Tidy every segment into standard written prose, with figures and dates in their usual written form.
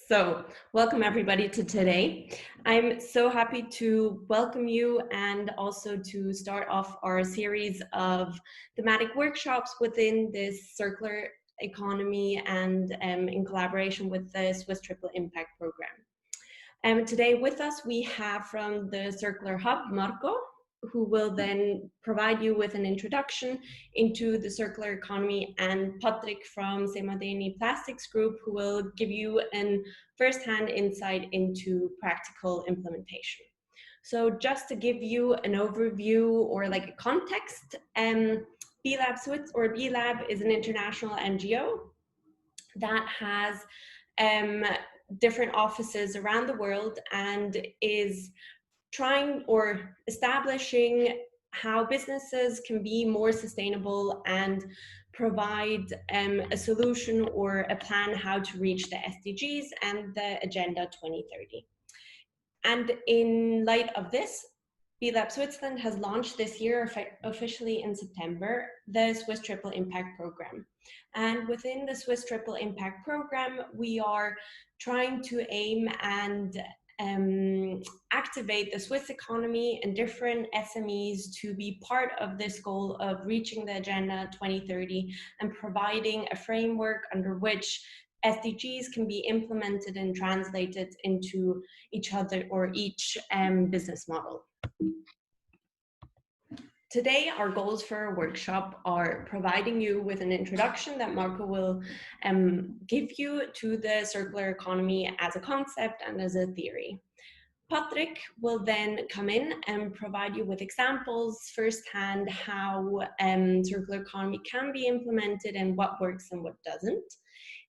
So, welcome everybody to today. I'm so happy to welcome you and also to start off our series of thematic workshops within this circular economy and in collaboration with the Swiss Triple Impact Program. Today with us we have from the Circular Hub, Marco, who will then provide you with an introduction into the circular economy, and Patrick from Thematic Plastics Group, who will give you an first-hand insight into practical implementation. So just to give you an overview or like a context, B-Lab Swiss, or B-Lab, is an international NGO that has different offices around the world and is trying or establishing how businesses can be more sustainable and provide a solution or a plan how to reach the SDGs and the Agenda 2030. And in light of this, B-Lab Switzerland has launched this year, officially in September, the Swiss Triple Impact Program. And within the Swiss Triple Impact Program, we are trying to aim and activate the Swiss economy and different SMEs to be part of this goal of reaching the Agenda 2030 and providing a framework under which SDGs can be implemented and translated into each other or each business model. Today, our goals for our workshop are providing you with an introduction that Marco will give you to the circular economy as a concept and as a theory. Patrick will then come in and provide you with examples firsthand how circular economy can be implemented and what works and what doesn't.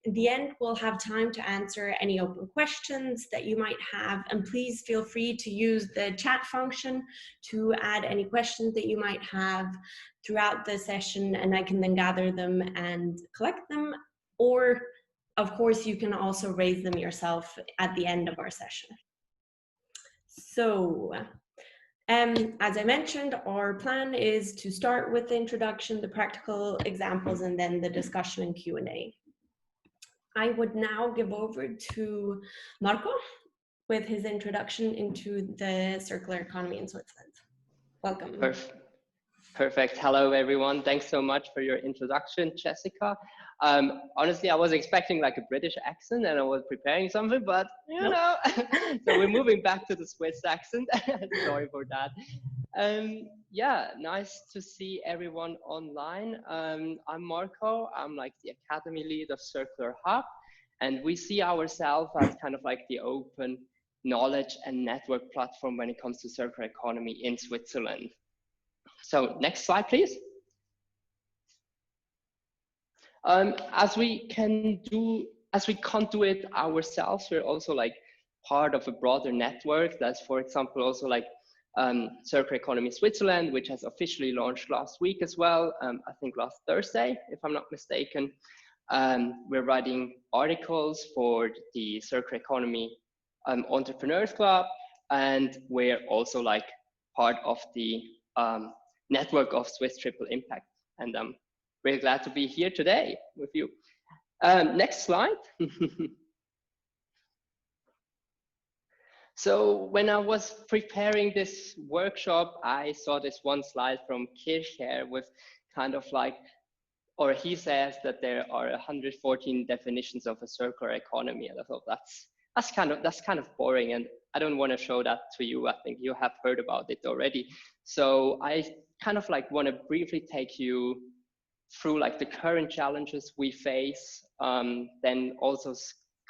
In the end, we'll have time to answer any open questions that you might have, and please feel free to use the chat function to add any questions that you might have throughout the session, and I can then gather them and collect them, or of course you can also raise them yourself at the end of our session. So, as I mentioned, our plan is to start with the introduction, the practical examples, and then the discussion and Q&A. I would now give over to Marco with his introduction into the circular economy in Switzerland. Welcome. Perfect. Hello, everyone. Thanks so much for your introduction, Jessica. Honestly, I was expecting like a British accent and I was preparing something, but you know, so we're moving back to the Swiss accent. Sorry for that. Yeah, nice to see everyone online. I'm Marco. I'm like the Academy Lead of Circular Hub, and we see ourselves as kind of like the open knowledge and network platform when it comes to circular economy in Switzerland. So next slide, please. As we can't do it ourselves, we're also like part of a broader network. That's, for example, also like Circular Economy Switzerland, which has officially launched last week as well. I think last Thursday, if I'm not mistaken. We're writing articles for the Circular Economy Entrepreneurs Club, and we're also like part of the network of Swiss Triple Impact. And I'm really glad to be here today with you. Next slide. So when I was preparing this workshop, I saw this one slide from Kircher with kind of like, or he says that there are 114 definitions of a circular economy. And I thought that's kind of boring, and I don't want to show that to you. I think you have heard about it already. So I kind of like want to briefly take you through like the current challenges we face, then also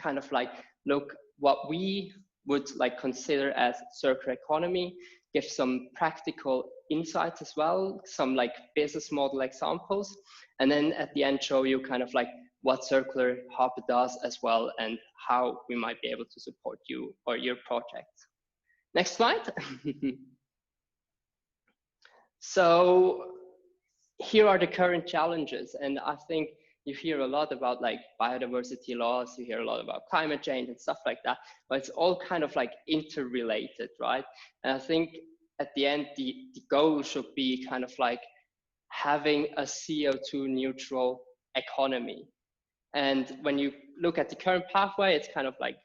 kind of like look what we would like consider as circular economy, give some practical insights as well, some like business model examples, and then at the end show you kind of like what Circular Hub does as well and how we might be able to support you or your project. Next slide. So here are the current challenges, and I think you hear a lot about like biodiversity loss, you hear a lot about climate change and stuff like that, but it's all kind of like interrelated, right? And I think at the end, the goal should be kind of like having a CO2 neutral economy. And when you look at the current pathway, it's kind of like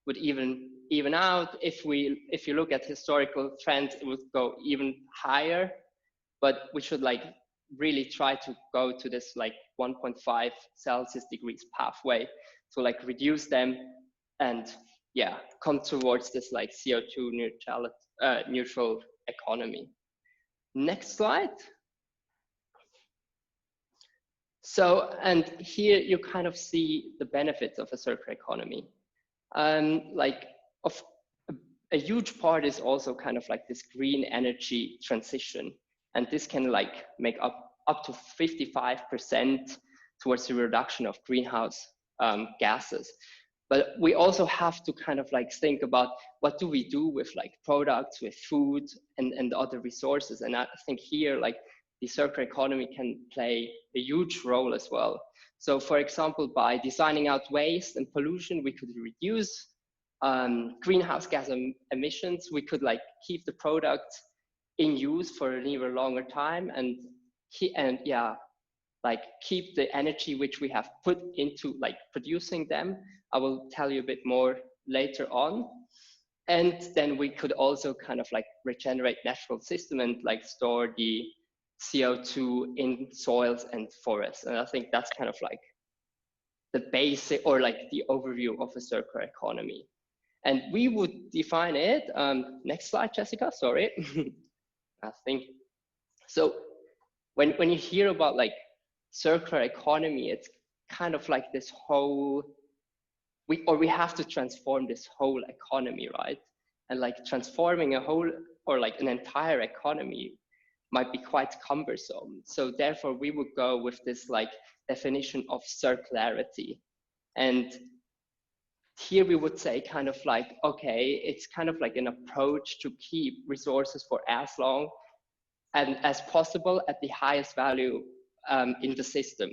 would even out. If you look at historical trends, it would go even higher. But we should like really try to go to this like 1.5 Celsius degrees pathway to like reduce them and yeah, come towards this like CO2 neutral economy. Next slide. So, and here you kind of see the benefits of a circular economy. Like a huge part is also kind of like this green energy transition. And this can like make up to 55% towards the reduction of greenhouse gases. But we also have to kind of like think about what do we do with like products, with food and other resources. And I think here like the circular economy can play a huge role as well. So for example, by designing out waste and pollution, we could reduce greenhouse gas emissions. We could like keep the product in use for an even longer time and yeah, like keep the energy which we have put into like producing them. I will tell you a bit more later on. And then we could also kind of like regenerate natural system and like store the CO2 in soils and forests. And I think that's kind of like the basic or like the overview of a circular economy. And we would define it, next slide, Jessica, sorry. I think, so when you hear about like circular economy, it's kind of like this whole, we have to transform this whole economy, right? And like transforming a whole or like an entire economy might be quite cumbersome. So therefore we would go with this like definition of circularity. And here we would say kind of like, okay, it's kind of like an approach to keep resources for as long and as possible at the highest value in the system.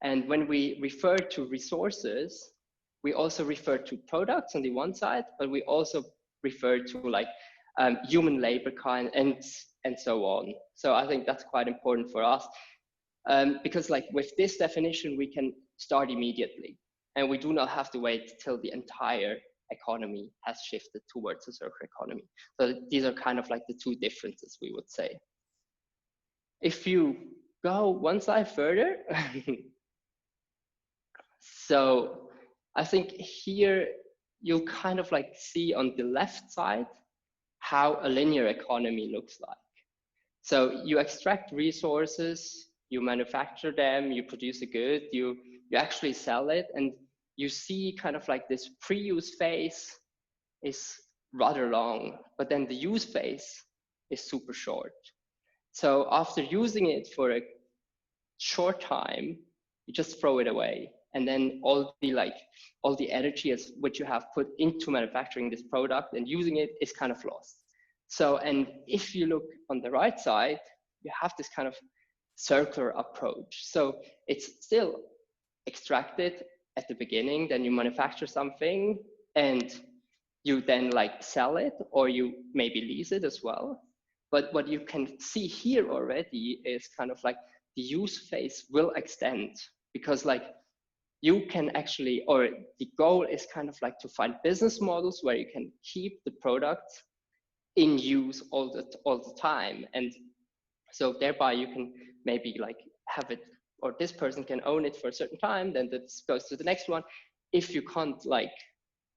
And when we refer to resources, we also refer to products on the one side, but we also refer to like human labor kind and so on. So I think that's quite important for us because like with this definition, we can start immediately and we do not have to wait till the entire economy has shifted towards a circular economy. So these are kind of like the two differences we would say. If you go one slide further, so I think here you'll kind of like see on the left side how a linear economy looks like. So you extract resources, you manufacture them, you produce a good, you actually sell it, and you see kind of like this pre-use phase is rather long, but then the use phase is super short. So after using it for a short time, you just throw it away. And then all the energy which you have put into manufacturing this product and using it is kind of lost. So, and if you look on the right side, you have this kind of circular approach. So it's still extracted at the beginning, then you manufacture something and you then like sell it or you maybe lease it as well. But what you can see here already is kind of like the use phase will extend because like you can actually, or the goal is kind of like to find business models where you can keep the product in use all the time. And so thereby you can maybe like have it, or this person can own it for a certain time, then this goes to the next one. If you can't like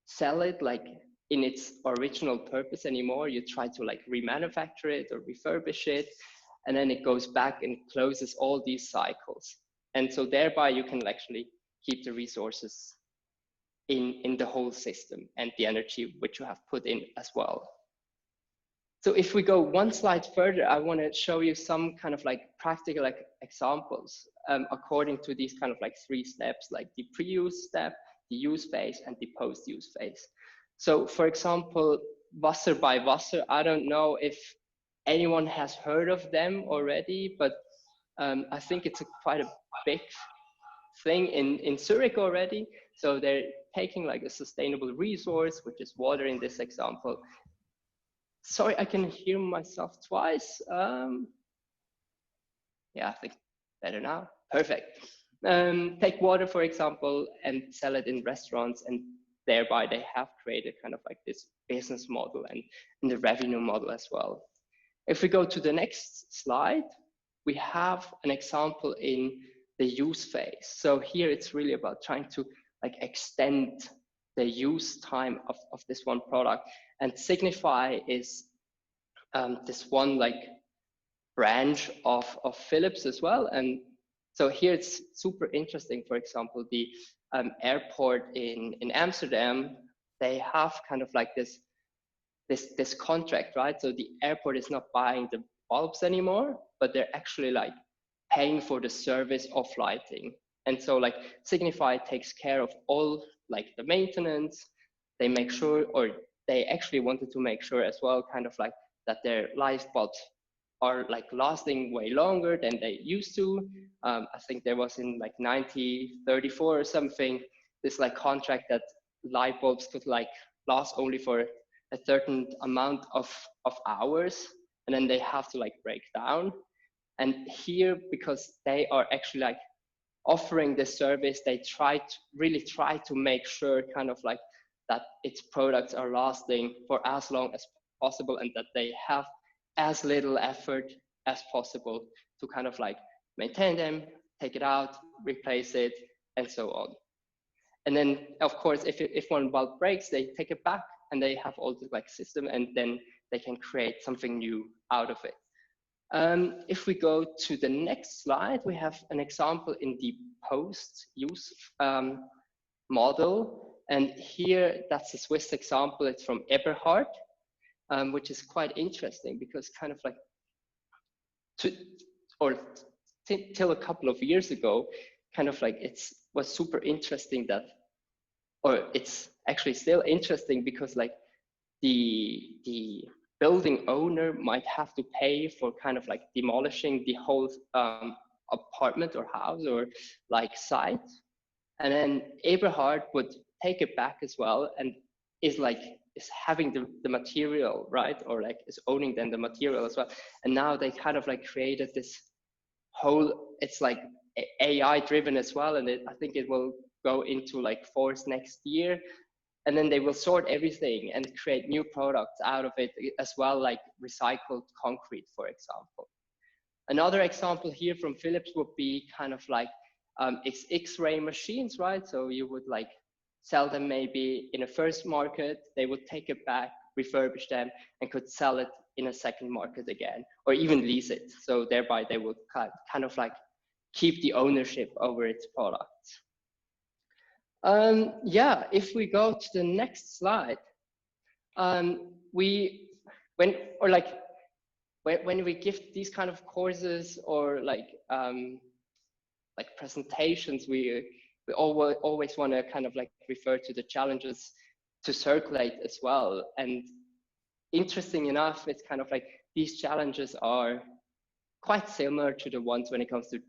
sell it like in its original purpose anymore, you try to like remanufacture it or refurbish it, and then it goes back and closes all these cycles. And so thereby you can actually keep the resources in the whole system and the energy which you have put in as well. So if we go one slide further, I want to show you some kind of like practical examples according to these kind of like three steps, like the pre-use step, the use phase, and the post-use phase. So for example, Wasser by Wasser, I don't know if anyone has heard of them already, but I think it's quite a big thing in Zurich already. So they're taking like a sustainable resource, which is water in this example. Sorry, I can hear myself twice. Yeah, I think better now. Perfect. Take water, for example, and sell it in restaurants. And thereby they have created kind of like this business model and the revenue model as well. If we go to the next slide, we have an example in the use phase. So here it's really about trying to like extend the use time of this one product. And Signify is this one like branch of Philips as well. And so here it's super interesting. For example, the airport in Amsterdam, they have kind of like this contract, right? So the airport is not buying the bulbs anymore, but they're actually like paying for the service of lighting. And so like Signify takes care of all like the maintenance. They make sure, or they actually wanted to make sure as well, kind of like that their light bulbs are like lasting way longer than they used to. I think there was in like 1934 or something, this like contract that light bulbs could like last only for a certain amount of hours, and then they have to like break down. And here, because they are actually like offering this service, they really try to make sure kind of like that its products are lasting for as long as possible, and that they have as little effort as possible to kind of like maintain them, take it out, replace it, and so on. And then of course, if one bulb breaks, they take it back and they have all the like system, and then they can create something new out of it. If we go to the next slide, we have an example in the post-use model. And here, that's a Swiss example. It's from Eberhard, which is quite interesting because kind of like, till a couple of years ago, kind of like was super interesting that, or it's actually still interesting because like the building owner might have to pay for kind of like demolishing the whole apartment or house or like site. And then Eberhard would take it back as well and is having the material, right? Or like is owning then the material as well. And now they kind of like created this whole, it's like AI driven as well. And I think it will go into like force next year. And then they will sort everything and create new products out of it as well, like recycled concrete, for example. Another example here from Philips would be kind of like X-ray machines, right? So you would like sell them maybe in a first market, they would take it back, refurbish them, and could sell it in a second market again, or even lease it. So thereby they would kind of like keep the ownership over its products. Yeah, if we go to the next slide, when we give these kind of courses or like presentations, we always want to kind of like refer to the challenges to circulate as well. And interesting enough, it's kind of like these challenges are quite similar to the ones when it comes to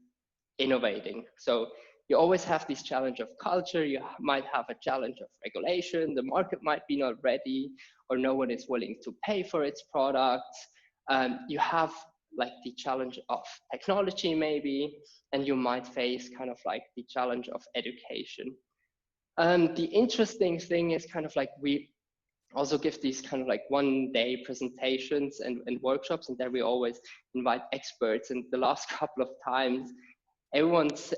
innovating. So you always have this challenge of culture, you might have a challenge of regulation, the market might be not ready, or no one is willing to pay for its products. You have like the challenge of technology maybe, and you might face kind of like the challenge of education. The interesting thing is kind of like we also give these kind of like one-day presentations and workshops, and there we always invite experts. And the last couple of times,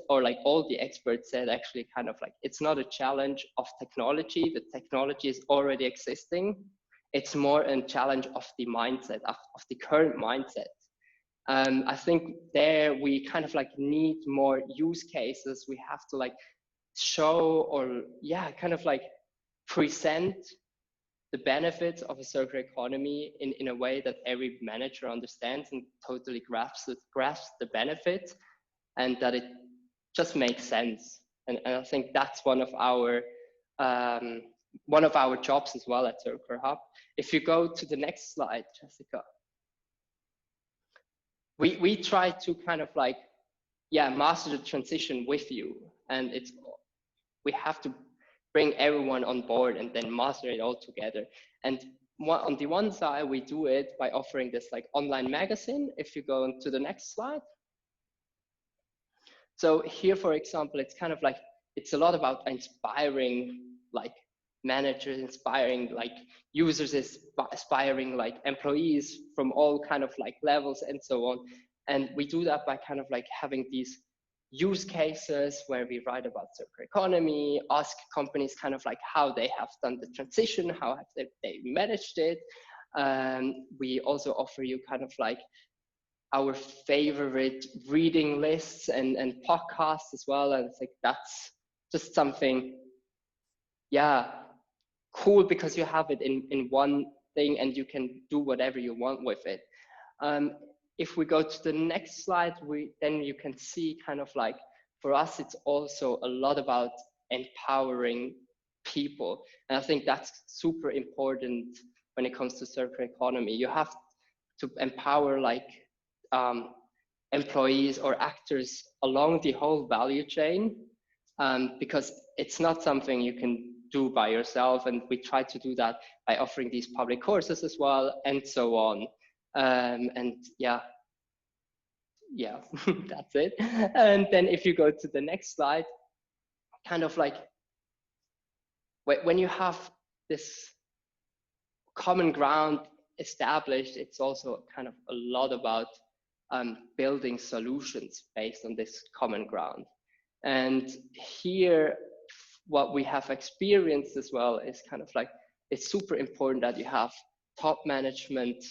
or like all the experts said actually kind of like, it's not a challenge of technology, the technology is already existing. It's more a challenge of the mindset, of the current mindset. I think there we kind of like need more use cases. We have to like show or kind of like present the benefits of a circular economy in a way that every manager understands and totally grasps the benefits, and that it just makes sense. And I think that's one of our jobs as well at Circular Hub. If you go to the next slide, Jessica, we try to kind of like master the transition with you, and we have to bring everyone on board and then master it all together. And on the one side, we do it by offering this like online magazine. If you go to the next slide. So here, for example, it's kind of like, it's a lot about inspiring like managers, inspiring like users, inspiring like employees from all kind of like levels and so on. And we do that by kind of like having these use cases where we write about circular economy, ask companies kind of like how they have done the transition, how have they managed it. We also offer you kind of like our favorite reading lists and podcasts as well. And it's like, that's just something, yeah, cool, because you have it in one thing and you can do whatever you want with it. If we go to the next slide, then you can see kind of like, for us, it's also a lot about empowering people. And I think that's super important when it comes to circular economy. You have to empower like employees or actors along the whole value chain, because it's not something you can do by yourself. And we try to do that by offering these public courses as well, and so on. And yeah, that's it. And then if you go to the next slide, kind of like when you have this common ground established, it's also kind of a lot about building solutions based on this common ground. And here, what we have experienced as well is kind of like, it's super important that you have top management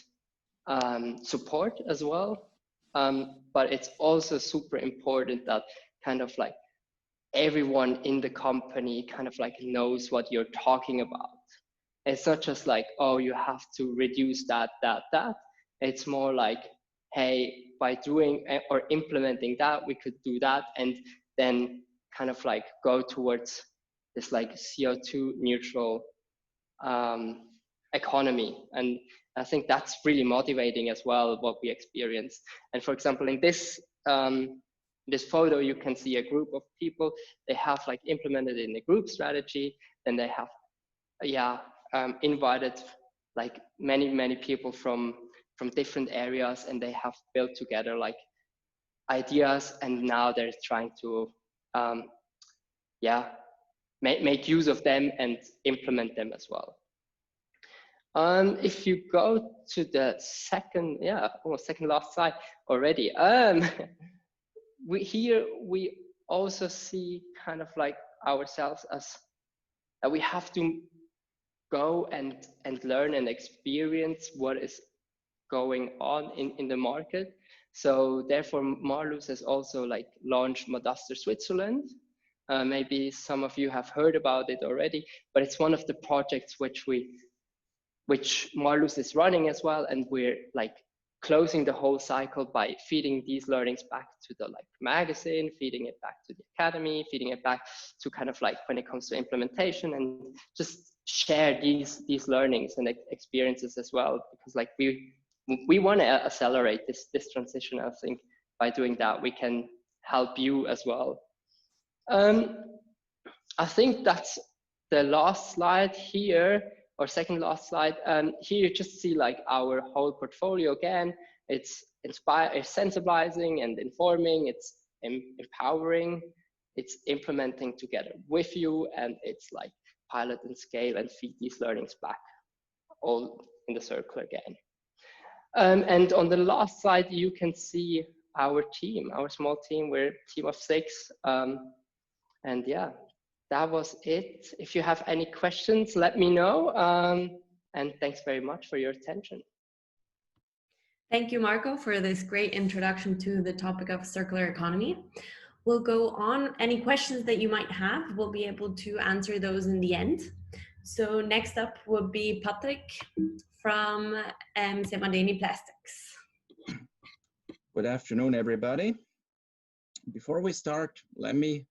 support as well. But it's also super important that kind of like everyone in the company kind of like knows what you're talking about. It's not just like, oh, you have to reduce that. It's more like, hey, by doing or implementing that, we could do that, and then kind of like go towards this like CO2 neutral economy. And I think that's really motivating as well, what we experience. And for example, in this this photo, you can see a group of people. They have like implemented in a group strategy, and they have, invited like many people from different areas, and they have built together like ideas, and now they're trying to make use of them and implement them as well. If you go to the second last slide already, we also see kind of like ourselves as that we have to go and learn and experience what is going on in the market. So therefore, Marlus has also like launched Modaster Switzerland. Maybe some of you have heard about it already, but it's one of the projects which Marlus is running as well, and we're like closing the whole cycle by feeding these learnings back to the like magazine, feeding it back to the academy, feeding it back to kind of like when it comes to implementation, and just share these learnings and experiences as well, because like we want to accelerate this transition. I think by doing that we can help you as well. I think that's the last slide here, or second last slide. Here you just see like our whole portfolio again. It's sensibilizing and informing, it's empowering, it's implementing together with you, and it's like pilot and scale and feed these learnings back, all in the circle again. And on the last slide, you can see our team, our small team. We're a team of 6. And yeah, that was it. If you have any questions, let me know. And thanks very much for your attention. Thank you, Marco, for this great introduction to the topic of circular economy. We'll go on. Any questions that you might have, we'll be able to answer those in the end. So next up would be Patrick from Semadeni Plastics. Good afternoon, everybody. Before we start, let me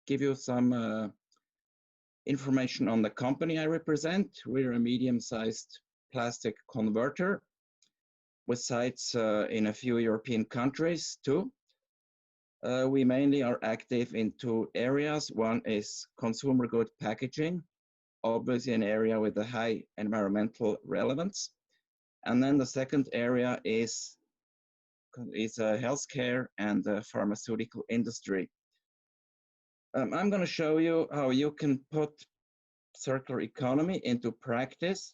give you some information on the company I represent. We're a medium-sized plastic converter with sites in a few European countries too. We mainly are active in 2 areas. One is consumer good packaging, obviously an area with a high environmental relevance. And then the second area is healthcare and the pharmaceutical industry. I'm going to show you how you can put circular economy into practice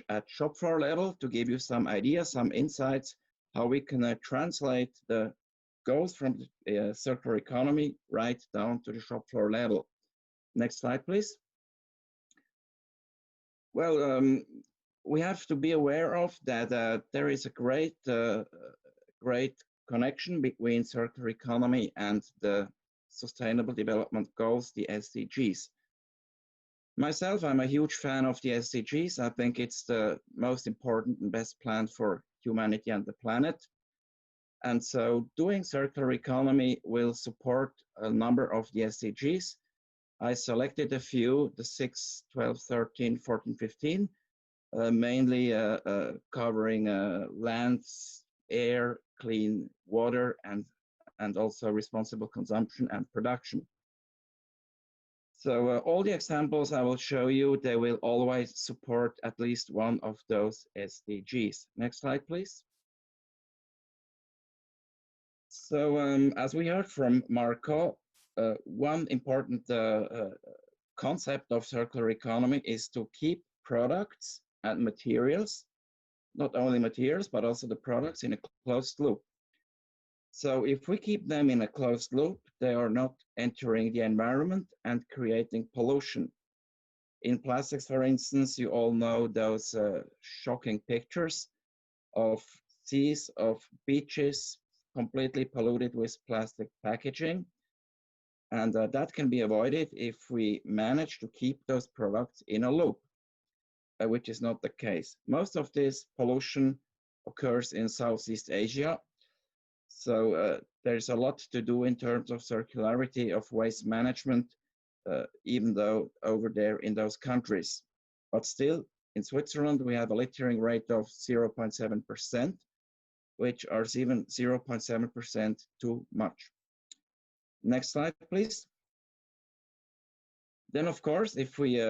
at shop floor level to give you some ideas, some insights, how we can translate the goals from the circular economy right down to the shop floor level. Next slide, please. Well, we have to be aware of that there is a great connection between circular economy and the Sustainable Development Goals, the SDGs. Myself, I'm a huge fan of the SDGs. I think it's the most important and best plan for humanity and the planet. And so doing circular economy will support a number of the SDGs. I selected a few, the 6, 12, 13, 14, 15, mainly covering lands, air, clean water, and also responsible consumption and production. So all the examples I will show you, they will always support at least one of those SDGs. Next slide, please. So as we heard from Marco, one important concept of circular economy is to keep products and materials, not only materials, but also the products in a closed loop. So if we keep them in a closed loop, they are not entering the environment and creating pollution. In plastics, for instance, you all know those shocking pictures of seas, of beaches, completely polluted with plastic packaging. And that can be avoided if we manage to keep those products in a loop, which is not the case. Most of this pollution occurs in Southeast Asia. So there's a lot to do in terms of circularity of waste management, even though over there in those countries. But still, in Switzerland, we have a littering rate of 0.7%, which are even 0.7% too much. Next slide, please. Then, of course, if we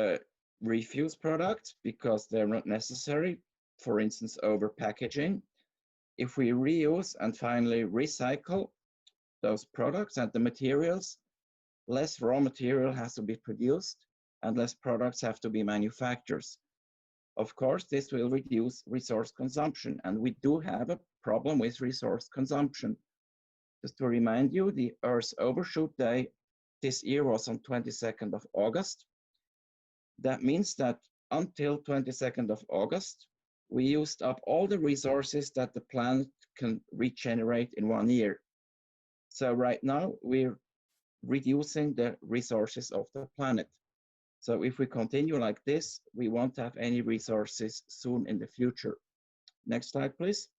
refuse products because they're not necessary, for instance, over packaging, if we reuse and finally recycle those products and the materials, less raw material has to be produced and less products have to be manufactured. Of course, this will reduce resource consumption, and we do have a problem with resource consumption. Just to remind you, the Earth's Overshoot Day this year was on 22nd of August. That means that until 22nd of August, we used up all the resources that the planet can regenerate in 1 year. So right now, we're reducing the resources of the planet. So if we continue like this, we won't have any resources soon in the future. Next slide, please.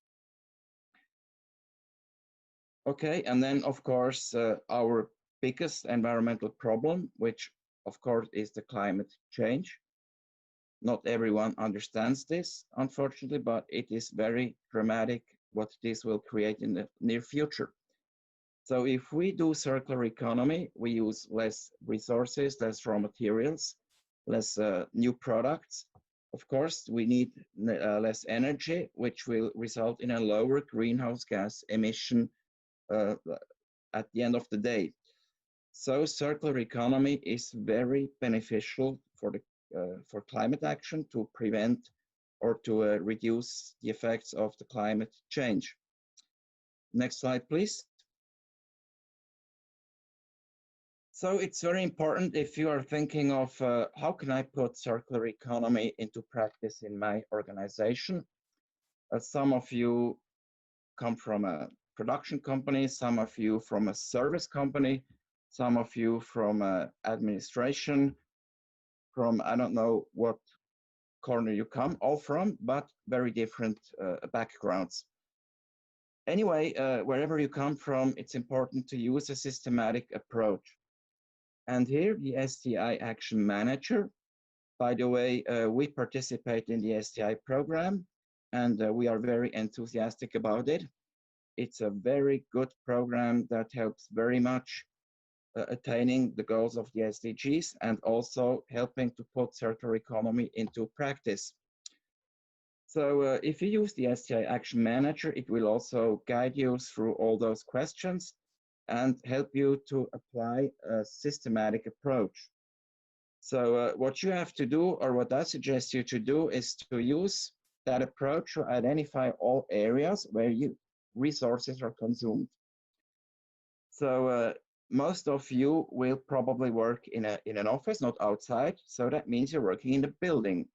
Okay, and then of course, our biggest environmental problem, which of course is the climate change. Not everyone understands this, unfortunately, but it is very dramatic what this will create in the near future. So if we do circular economy, we use less resources, less raw materials, less new products. Of course, we need less energy, which will result in a lower greenhouse gas emission at the end of the day. So circular economy is very beneficial for climate action to prevent or to reduce the effects of the climate change. Next slide, please. So it's very important if you are thinking of how can I put circular economy into practice in my organization. Some of you come from a production company, some of you from a service company, some of you from administration, from I don't know what corner you come all from, but very different backgrounds. Anyway, wherever you come from, it's important to use a systematic approach. And here, the STI Action Manager, by the way, we participate in the STI program, and we are very enthusiastic about it. It's a very good program that helps very much attaining the goals of the SDGs and also helping to put circular economy into practice. So if you use the STI Action Manager, it will also guide you through all those questions and help you to apply a systematic approach. So what you have to do, or what I suggest you to do, is to use that approach to identify all areas where resources are consumed. So most of you will probably work in an office, not outside. So that means you're working in a building.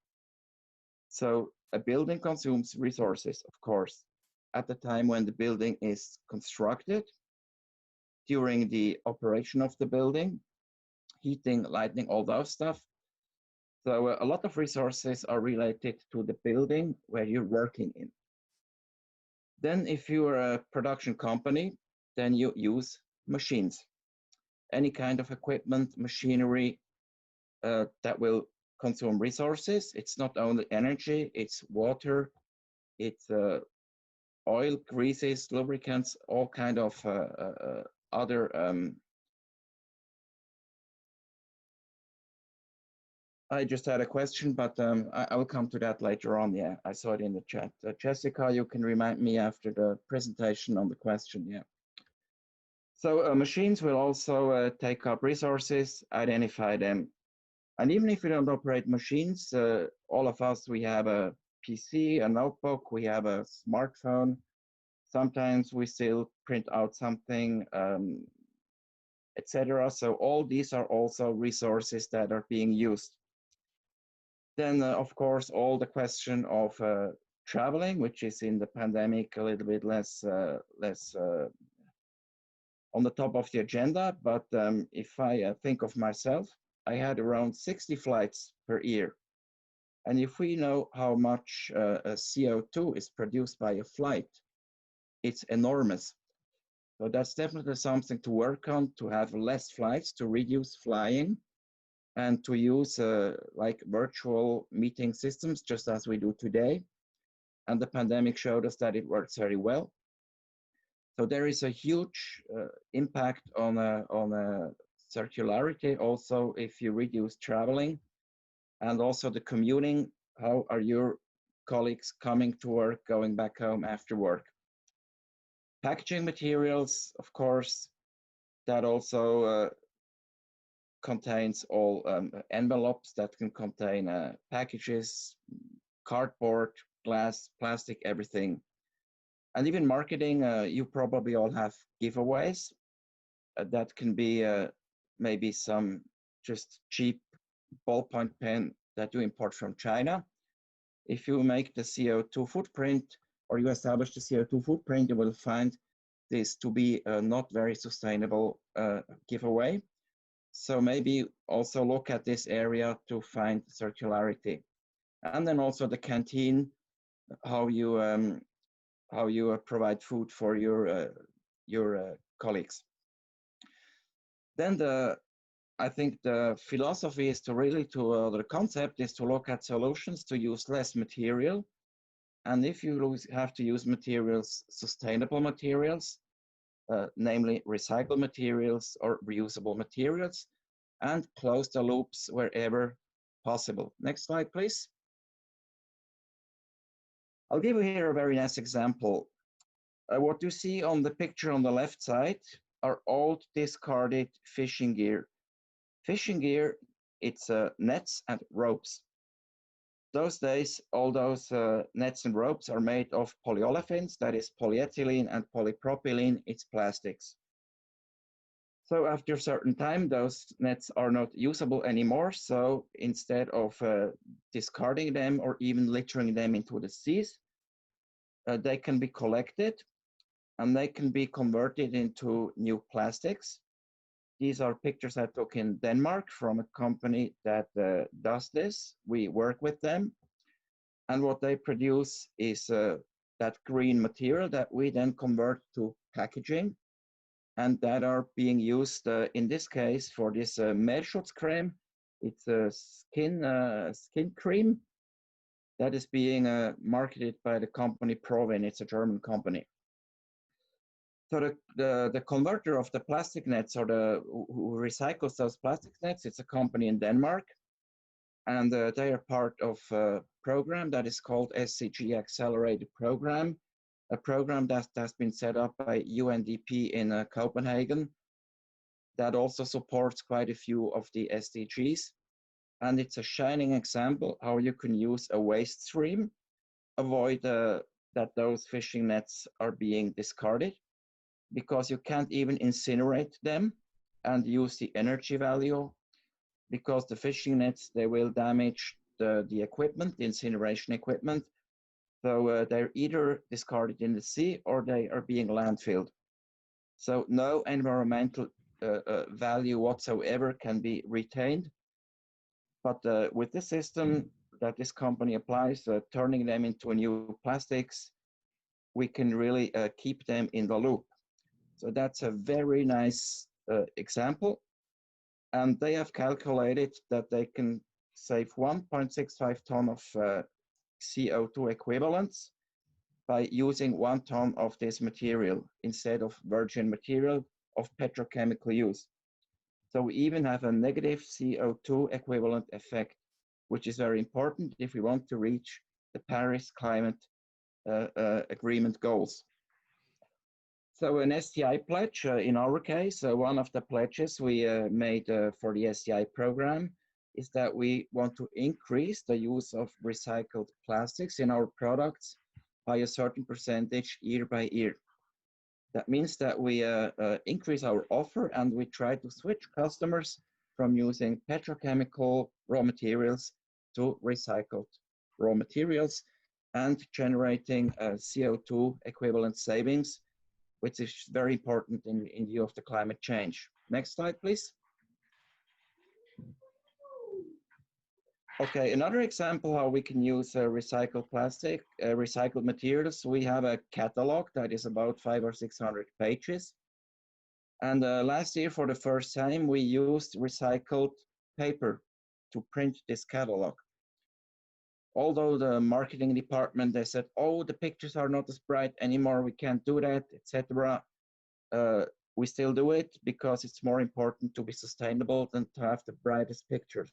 So a building consumes resources, of course, at the time when the building is constructed, during the operation of the building, heating, lighting, all those stuff. So a lot of resources are related to the building where you're working in. Then if you're a production company, then you use machines, any kind of equipment, machinery that will consume resources. It's not only energy, it's water, it's oil, greases, lubricants, all kind of other I just had a question, but I will come to that later on. Yeah, I saw it in the chat. Jessica, you can remind me after the presentation on the question. Yeah. So machines will also take up resources, identify them. And even if we don't operate machines, all of us, we have a PC, a notebook, we have a smartphone. Sometimes we still print out something, etc. So all these are also resources that are being used. Then, of course, all the question of traveling, which is in the pandemic a little bit less on the top of the agenda. But if I think of myself, I had around 60 flights per year. And if we know how much CO2 is produced by a flight, it's enormous. So that's definitely something to work on, to have less flights, to reduce flying, and to use like virtual meeting systems, just as we do today. And the pandemic showed us that it works very well. So there is a huge impact on circularity also if you reduce traveling, and also the commuting. How are your colleagues coming to work, going back home after work? Packaging materials, of course, that also contains all envelopes that can contain packages, cardboard, glass, plastic, everything. And even marketing, you probably all have giveaways. That can be maybe some just cheap ballpoint pen that you import from China. If you make the CO2 footprint, or you establish the CO2 footprint, you will find this to be a not very sustainable giveaway. So maybe also look at this area to find circularity. And then also the canteen, how you provide food for your colleagues. Then I think the philosophy is to really the concept is to look at solutions to use less material. And if you have to use materials, sustainable materials, namely recycled materials or reusable materials, and close the loops wherever possible. Next slide, please. I'll give you here a very nice example. What you see on the picture on the left side are old discarded fishing gear. Fishing gear, it's nets and ropes. Those days, all those nets and ropes are made of polyolefins, that is polyethylene and polypropylene, it's plastics. So after a certain time, those nets are not usable anymore. So instead of discarding them or even littering them into the seas, they can be collected and they can be converted into new plastics. These are pictures I took in Denmark from a company that does this. We work with them. And what they produce is that green material that we then convert to packaging, and that are being used in this case for this Meerschutzcreme. It's a skin cream that is being marketed by the company Provin. It's a German company. So the converter of the plastic nets, or who recycles those plastic nets, it's a company in Denmark, and they are part of a program that is called SCG Accelerated Program, a program that has been set up by UNDP in Copenhagen that also supports quite a few of the SDGs. And it's a shining example how you can use a waste stream, avoid that those fishing nets are being discarded, because you can't even incinerate them and use the energy value, because the fishing nets, they will damage the equipment, the incineration equipment. So they're either discarded in the sea or they are being landfilled. So no environmental value whatsoever can be retained. But with the system that this company applies, turning them into new plastics, we can really keep them in the loop. So that's a very nice example. And they have calculated that they can save 1.65 ton of CO2 equivalents by using 1 ton of this material instead of virgin material of petrochemical use. So we even have a negative CO2 equivalent effect, which is very important if we want to reach the Paris Climate Agreement goals. So an STI pledge, in our case, one of the pledges we made for the STI program is that we want to increase the use of recycled plastics in our products by a certain percentage year by year. That means that we increase our offer and we try to switch customers from using petrochemical raw materials to recycled raw materials and generating CO2 equivalent savings, which is very important in view of the climate change. Next slide, please. Okay, another example how we can use recycled plastic, recycled materials. We have a catalog that is about 500 or 600 pages. And last year, for the first time, we used recycled paper to print this catalog. Although the marketing department, they said, oh, the pictures are not as bright anymore, we can't do that, etc. We still do it because it's more important to be sustainable than to have the brightest pictures.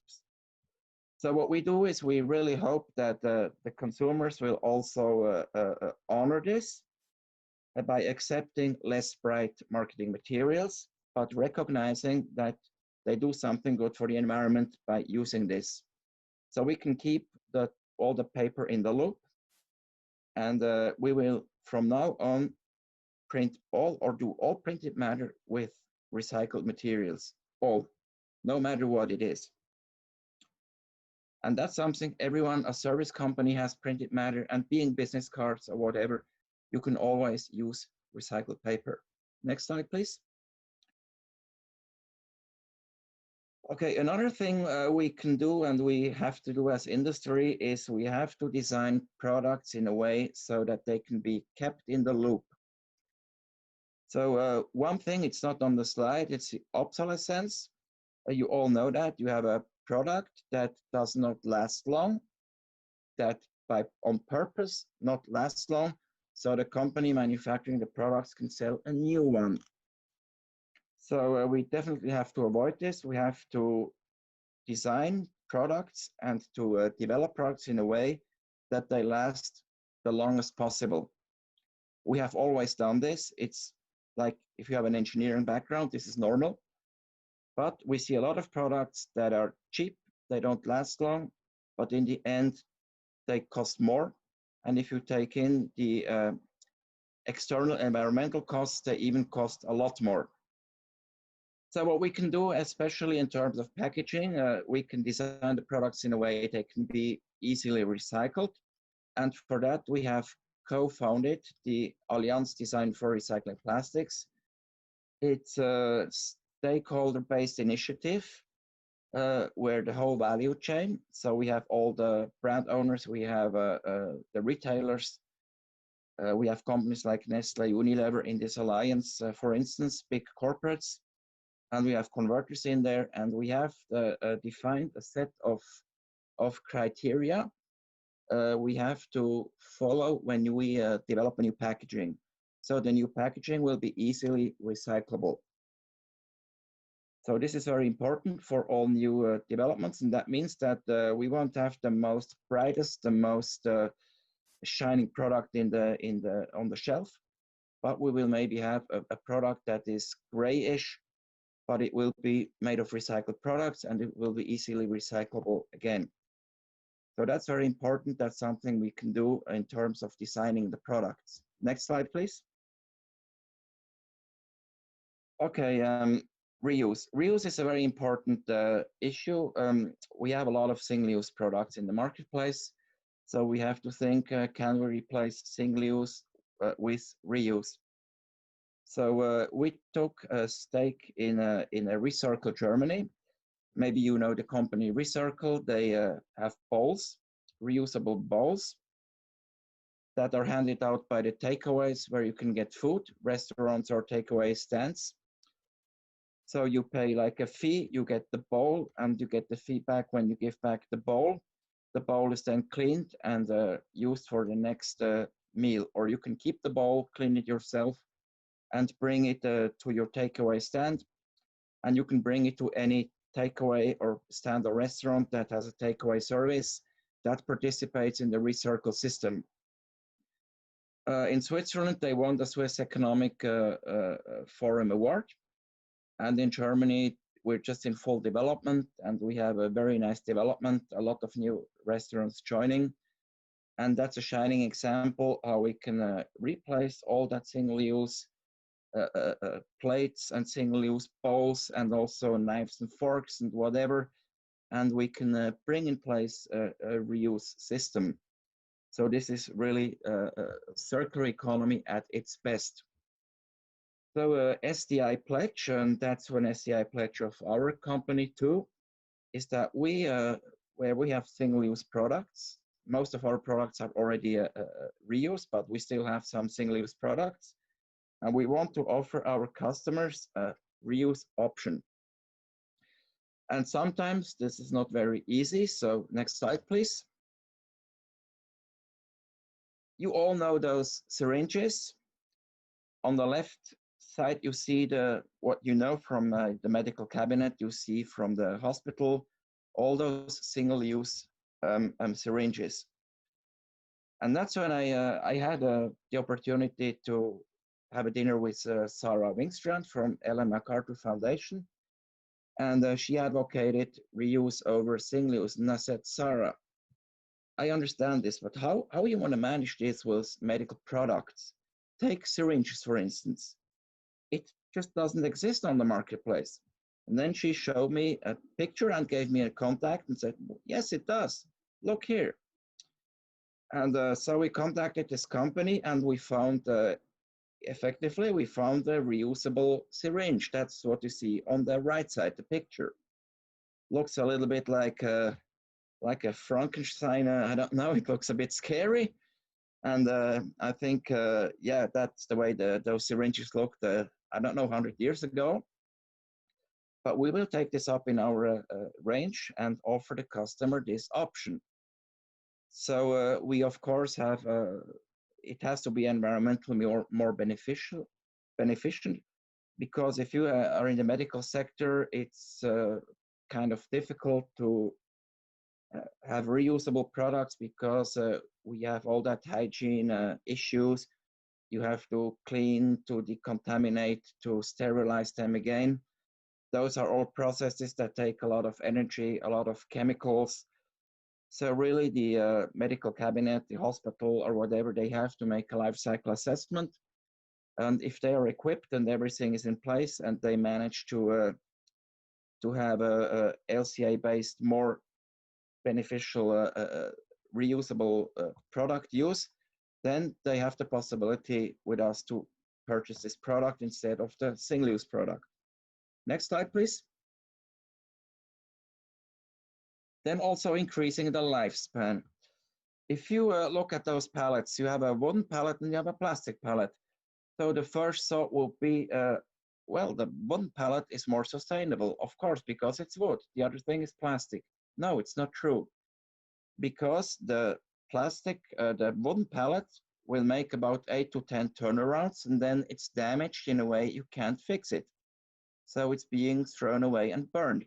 So what we do is we really hope that the consumers will also honor this by accepting less bright marketing materials, but recognizing that they do something good for the environment by using this. So we can keep all the paper in the loop, and we will from now on print all or do all printed matter with recycled materials, all, no matter what it is. And that's something everyone, a service company has printed matter, and being business cards or whatever, you can always use recycled paper. Next slide, please. Okay, another thing we can do and we have to do as industry is we have to design products in a way so that they can be kept in the loop. So one thing, it's not on the slide, it's the obsolescence. You all know that you have a product that does not last long, that on purpose not lasts long, so the company manufacturing the products can sell a new one. So we definitely have to avoid this. We have to design products and to develop products in a way that they last the longest possible. We have always done this. It's like if you have an engineering background, this is normal. But we see a lot of products that are cheap, they don't last long, but in the end, they cost more. And if you take in the external environmental costs, they even cost a lot more. So what we can do, especially in terms of packaging, we can design the products in a way they can be easily recycled. And for that, we have co-founded the Alliance Design for Recycling Plastics. It's a stakeholder-based initiative where the whole value chain, so we have all the brand owners, we have the retailers, we have companies like Nestle, Unilever in this alliance, for instance, big corporates, and we have converters in there, and we have defined a set of criteria we have to follow when we develop a new packaging. So the new packaging will be easily recyclable. So this is very important for all new developments, and that means that we won't have the most brightest, the most shining product on the shelf, but we will maybe have a product that is grayish, but it will be made of recycled products and it will be easily recyclable again. So that's very important. That's something we can do in terms of designing the products. Next slide, please. Okay, reuse. Reuse is a very important issue. We have a lot of single-use products in the marketplace. So we have to think, can we replace single use with reuse? So we took a stake in a Recircle Germany. Maybe you know the company Recircle. They have bowls, reusable bowls that are handed out by the takeaways where you can get food, restaurants or takeaway stands. So you pay like a fee, you get the bowl, and you get the feedback when you give back the bowl. The bowl is then cleaned and used for the next meal, or you can keep the bowl, clean it yourself, and bring it to your takeaway stand. And you can bring it to any takeaway or stand or restaurant that has a takeaway service that participates in the Recircle system. In Switzerland, they won the Swiss Economic Forum Award. And in Germany, we're just in full development and we have a very nice development, a lot of new restaurants joining. And that's a shining example how we can replace all that single-use plates and single-use bowls and also knives and forks and whatever. And we can bring in place a reuse system. So this is really a circular economy at its best. So SDI pledge, and that's one SDI pledge of our company too, is that we, where we have single-use products, most of our products are already reused, but we still have some single-use products. And we want to offer our customers a reuse option. And sometimes this is not very easy. So next slide, please. You all know those syringes. On the left side, you see what you know from the medical cabinet, you see from the hospital, all those single-use syringes. And that's when I had the opportunity to have a dinner with Sarah Wingstrand from Ellen MacArthur Foundation. And she advocated reuse over single-use. And I said, Sarah, I understand this, but how you want to manage this with medical products? Take syringes, for instance. It just doesn't exist on the marketplace. And then she showed me a picture and gave me a contact and said, yes, it does. Look here. And so we contacted this company and we found, effectively, we found a reusable syringe. That's what you see on the right side, the picture. Looks a little bit like a Frankenstein, I don't know, it looks a bit scary. And I think, yeah, that's the way those syringes looked, I don't know, 100 years ago. But we will take this up in our range and offer the customer this option. So we, of course, have, it has to be environmentally more beneficial, because if you are in the medical sector, it's kind of difficult to have reusable products because we have all that hygiene issues. You have to clean, to decontaminate, to sterilize them again. Those are all processes that take a lot of energy, a lot of chemicals. So really the medical cabinet, the hospital or whatever, they have to make a life cycle assessment. And if they are equipped and everything is in place and they manage to have a LCA-based, more beneficial reusable product use, then they have the possibility with us to purchase this product instead of the single-use product. Next slide, please. Then also increasing the lifespan. If you look at those pallets, you have a wooden pallet and you have a plastic pallet. So the first thought will be, well, the wooden pallet is more sustainable, of course, because it's wood. The other thing is plastic. No, it's not true. Because the plastic, the wooden pallet will make about 8 to 10 turnarounds and then it's damaged in a way you can't fix it. So it's being thrown away and burned.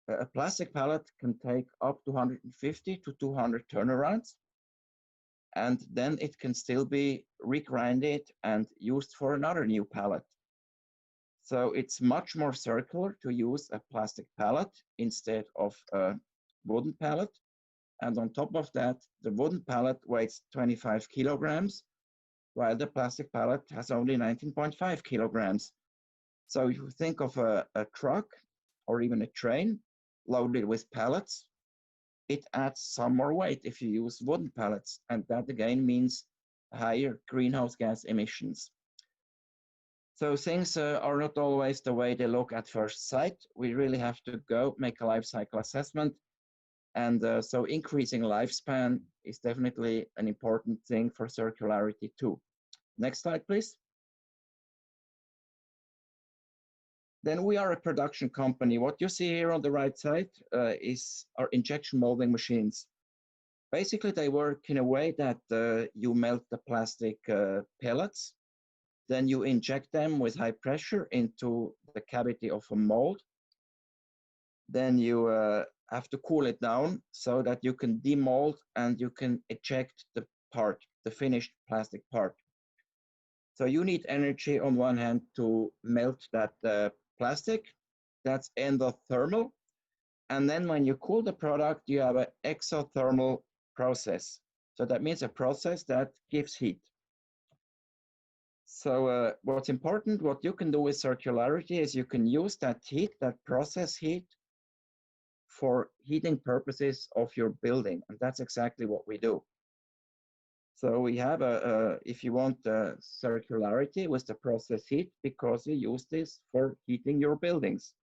A plastic pallet can take up to 150 to 200 turnarounds, and then it can still be regrinded and used for another new pallet. So it's much more circular to use a plastic pallet instead of a wooden pallet. And on top of that, the wooden pallet weighs 25 kilograms, while the plastic pallet has only 19.5 kilograms. So if you think of a truck or even a train loaded with pallets, it adds some more weight if you use wooden pallets. And that again means higher greenhouse gas emissions. So things are not always the way they look at first sight. We really have to go make a life cycle assessment. And so increasing lifespan is definitely an important thing for circularity too. Next slide, please. Then we are a production company. What you see here on the right side is our injection molding machines. Basically, they work in a way that you melt the plastic pellets, then you inject them with high pressure into the cavity of a mold. Then you have to cool it down so that you can demold and you can eject the part, the finished plastic part. So you need energy on one hand to melt that plastic, that's endothermal. And then when you cool the product, you have an exothermal process. So that means a process that gives heat. So what's important, what you can do with circularity is you can use that heat, that process heat, for heating purposes of your building. And that's exactly what we do. So we have if you want circularity with the process heat, because you use this for heating your buildings.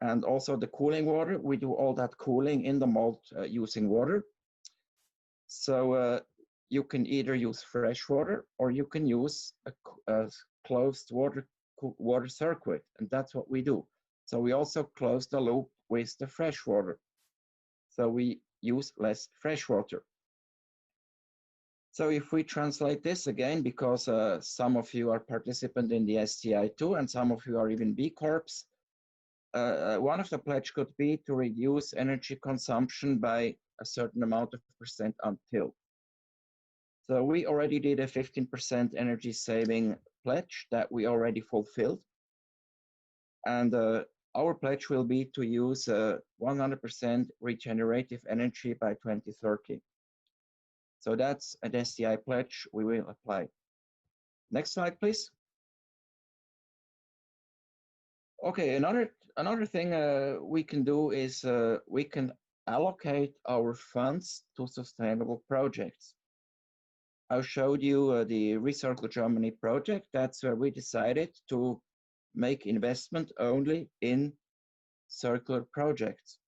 And also the cooling water, we do all that cooling in the mold using water. So you can either use fresh water or you can use a closed water circuit, and that's what we do. So we also close the loop with the fresh water. So we use less fresh water. So if we translate this again, because some of you are participant in the STI too, and some of you are even B Corps, one of the pledge could be to reduce energy consumption by a certain amount of percent until. So we already did a 15% energy saving pledge that we already fulfilled. And our pledge will be to use 100% regenerative energy by 2030. So that's an STI pledge we will apply. Next slide, please. Okay, another thing we can do is we can allocate our funds to sustainable projects. I showed you the Recircle Germany project. That's where we decided to make investment only in circular projects.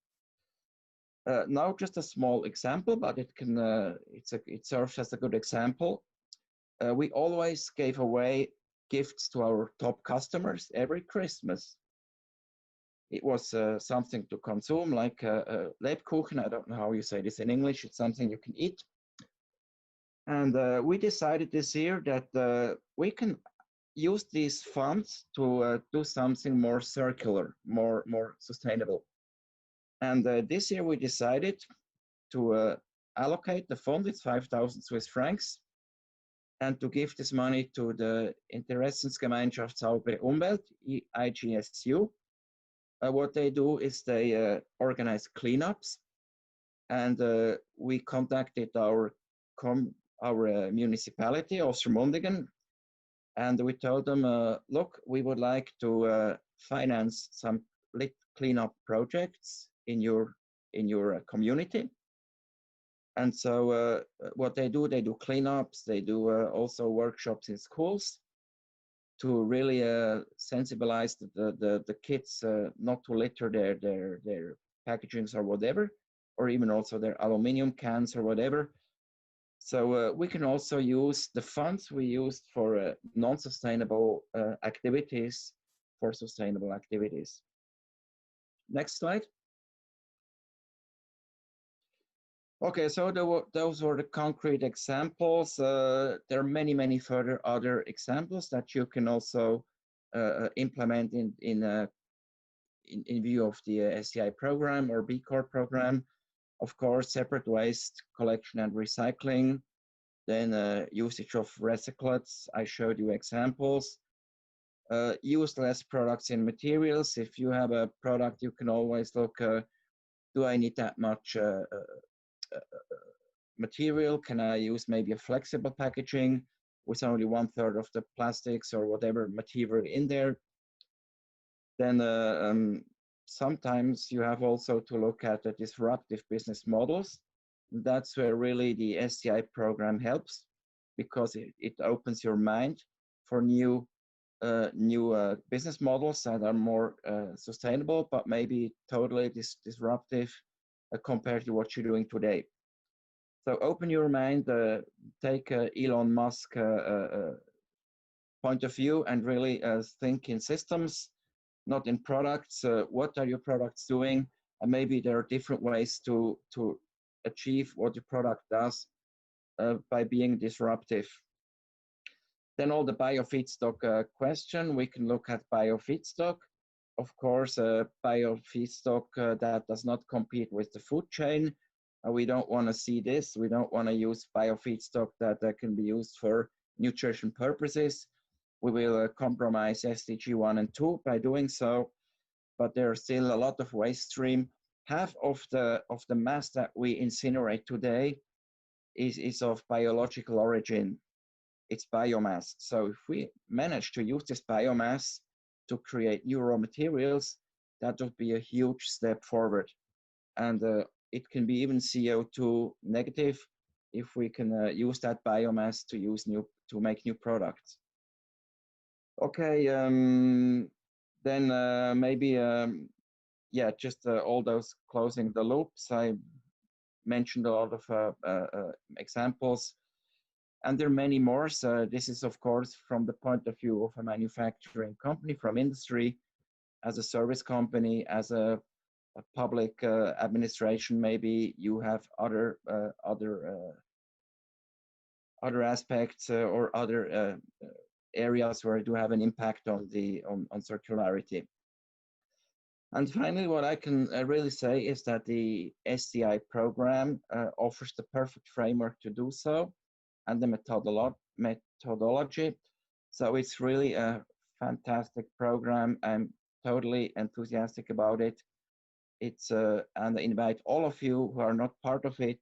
Now just a small example, but it serves as a good example. We always gave away gifts to our top customers every Christmas. It was something to consume, like Lebkuchen. I don't know how you say this in English. It's something you can eat. And we decided this year that we can use these funds to do something more circular, more sustainable. And this year we decided to allocate the fund, it's 5,000 Swiss francs, and to give this money to the Interessensgemeinschaft Saubere Umwelt, IGSU. What they do is they organize cleanups, and we contacted our municipality, Ostermundigen, and we told them, look, we would like to finance some cleanup projects in your community. And so what they do cleanups, they do also workshops in schools to really sensibilize the kids not to litter their packagings or whatever, or even also their aluminum cans or whatever. So we can also use the funds we used for non-sustainable activities for sustainable activities. Next slide. Okay, so those were the concrete examples. There are many further other examples that you can also implement in view of the STI program or B Corp program. Of course, separate waste collection and recycling, then usage of recyclates. I showed you examples. use less products in materials. If you have a product, you can always look, do I need that much material? Can I use maybe a flexible packaging with only 1/3 of the plastics or whatever material in there? Then sometimes you have also to look at the disruptive business models. That's where really the STI program helps, because it opens your mind for new business models that are more sustainable, but maybe totally disruptive compared to what you're doing today. So open your mind, take Elon Musk point of view, and really think in systems, not in products. What are your products doing? And maybe there are different ways to achieve what your product does by being disruptive. Then all the biofeedstock question, we can look at biofeedstock. Of course, biofeedstock that does not compete with the food chain. We don't want to see this. We don't want to use biofeedstock that can be used for nutrition purposes. We will compromise SDG 1 and 2 by doing so, but there are still a lot of waste stream. Half of the mass that we incinerate today is of biological origin. It's biomass. So if we manage to use this biomass to create new raw materials, that would be a huge step forward. And it can be even CO2 negative if we can use that biomass to make new products. Okay, then maybe, yeah, just all those closing the loops. I mentioned a lot of examples, and there are many more. So this is, of course, from the point of view of a manufacturing company, from industry, as a service company, as a public administration. Maybe you have other aspects or other areas where it do have an impact on circularity. And finally, what I can really say is that the STI program offers the perfect framework to do so, and the methodology. So it's really a fantastic program. I'm totally enthusiastic about it. It's and I invite all of you who are not part of it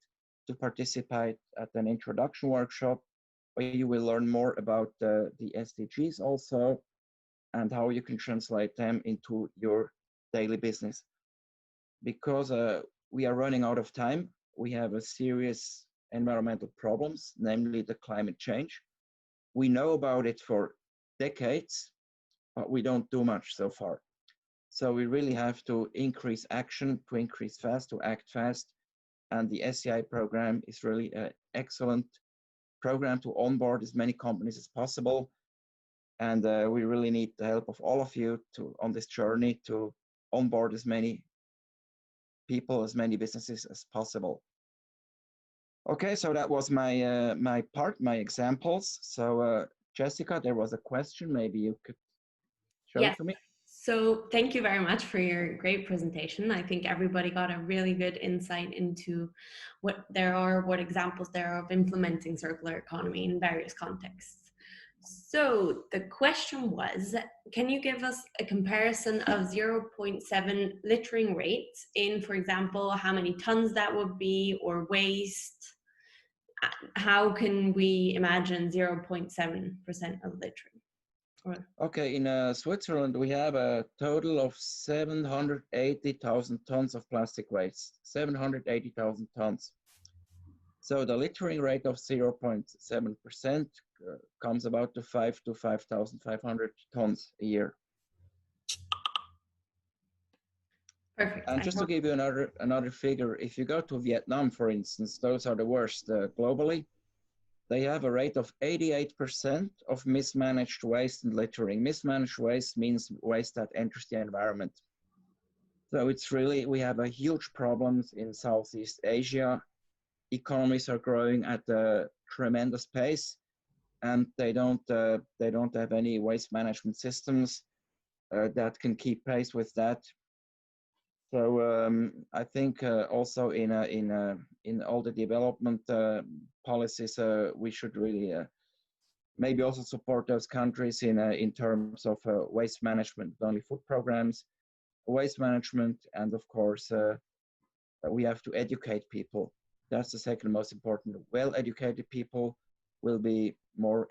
to participate at an introduction workshop, where you will learn more about the SDGs also, and how you can translate them into your daily business. Because we are running out of time. We have a serious environmental problems, namely the climate change. We know about it for decades, but we don't do much so far. So we really have to increase action, to increase fast, to act fast. And the SCI program is really an excellent program to onboard as many companies as possible. And we really need the help of all of you on this journey to onboard as many people, as many businesses as possible. Okay, so that was my my examples. So Jessica, there was a question. Maybe you could show it to me. So thank you very much for your great presentation. I think everybody got a really good insight into what examples there are of implementing circular economy in various contexts. So the question was, can you give us a comparison of 0.7 littering rates in, for example, how many tons that would be, or waste? How can we imagine 0.7% of littering? Okay, in Switzerland, we have a total of 780,000 tons of plastic waste, 780,000 tons. So the littering rate of 0.7% comes about to 5,500 tons a year. Perfect. And just to give you another figure, if you go to Vietnam, for instance, those are the worst globally. They have a rate of 88% of mismanaged waste and littering. Mismanaged waste means waste that enters the environment. So it's really, we have a huge problems in Southeast Asia. Economies are growing at a tremendous pace, and they don't have any waste management systems that can keep pace with that. So I think also in all the development policies, we should really maybe also support those countries in terms of waste management, not only food programs, waste management, and of course, we have to educate people. That's the second most important. Well-educated people will be more